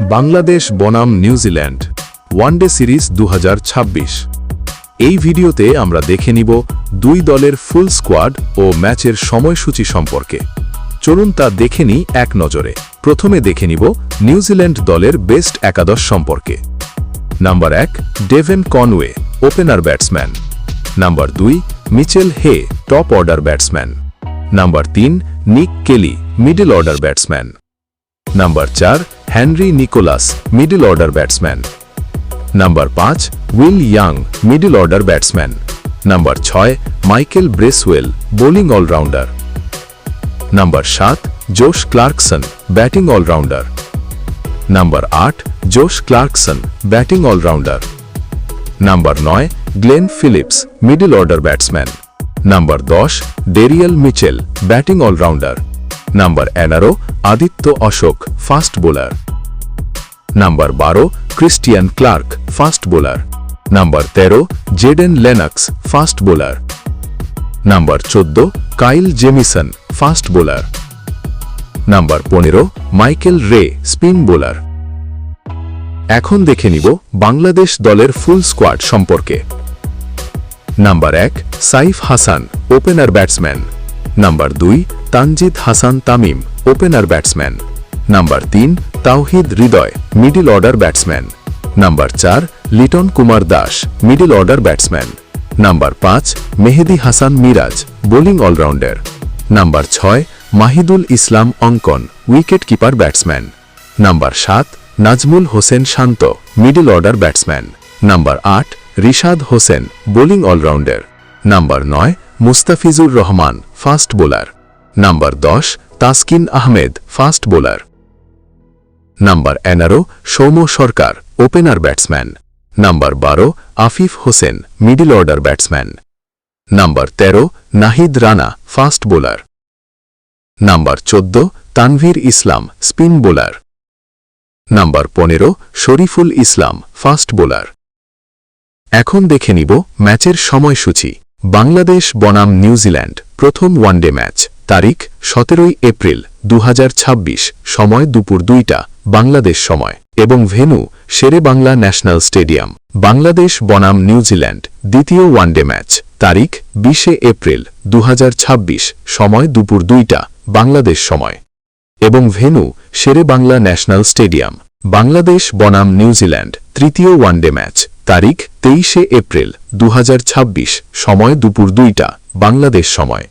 বাংলাদেশ বনাম New Zealand one day series 2026। এই ভিডিওতে আমরা দেখে নিব দুই দলের ফুল স্কোয়াড ও ম্যাচের সময়সূচি সম্পর্কে। চলুন তা দেখে নিই এক নজরে। প্রথমে দেখে নিব নিউজিল্যান্ড দলের বেস্ট একাদশ সম্পর্কে। Number 1 Devon Conway, opener batsman. Number 2 Mitchell Hay, top order batsman. Number 3 Nick Kelly, middle order batsman. Number 4 Henry Nicholls, middle order batsman. Number 5 Will Young, middle order batsman. Number 6 Michael Bracewell, bowling allrounder. Number 7 Josh Clarkson, batting allrounder. Number 8 Josh Clarkson, batting allrounder. Number 9 Glenn Phillips, middle order batsman. Number 10 Daryl Mitchell, batting allrounder. Number 11 Aditya Ashok, fast bowler. Number 12 Christian Clarke, fast bowler. Number 13 Jayden Lennox, fast bowler. Number 14 Kyle Jamieson, fast bowler. Number 15 Michael Rae, spin bowler. এখন দেখে নিব বাংলাদেশ দলের full squad সম্পর্কে। Number 1 Saif Hasan, opener batsman. Number 2 Tanzid Hasan Tamim, opener batsman. Number 3 Towhid Hridoy, middle order batsman. Number 4 Litton Kumar Das, middle order batsman. Number 5 Mehidy Hasan Miraj, bowling allrounder. Number 6 Mahidul Islam Ankon, wicket keeper batsman. Number 7 Najmul Hossain Shanto, middle order batsman. Number 8 Rishad Hossain, bowling allrounder. Number 9 Mustafizur Rahman, fast bowler. Number 10 Taskin Ahmed, fast bowler. Number 11 Soumya Sarkar, opener batsman. Number 12 Afif Hossain, middle order batsman. Number 13 Nahid Rana, fast bowler. Number 14 Tanvir Islam, spin bowler. Number 15 Shoriful Islam, fast bowler. এখন দেখে নিব ম্যাচের সময়সূচি। বাংলাদেশ বনাম New Zealand প্রথম one day match, তারিখ 17 April 2026, সময় দুপুর 2টা বাংলাদেশ সময় এবং ভেন্যু শেরে বাংলা ন্যাশনাল স্টেডিয়াম। বাংলাদেশ বনাম নিউজিল্যান্ড দ্বিতীয় ওয়ানডে ম্যাচ, তারিখ 20 এপ্রিল 2026, সময় দুপুর 2টা বাংলাদেশ সময় এবং ভেন্যু শেরে বাংলা ন্যাশনাল স্টেডিয়াম। বাংলাদেশ বনাম নিউজিল্যান্ড তৃতীয় ওয়ানডে ম্যাচ, তারিখ 23 এপ্রিল 2026, সময় দুপুর 2টা বাংলাদেশ সময়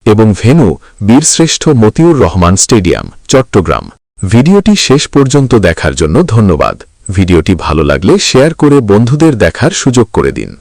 এবং ভেন্যু বীরশ্রেষ্ঠ মতিউর রহমান স্টেডিয়াম, চট্টগ্রাম। ভিডিওটি শেষ পর্যন্ত দেখার জন্য ধন্যবাদ। ভিডিওটি ভালো লাগলে শেয়ার করে বন্ধুদের দেখার সুযোগ করে দিন।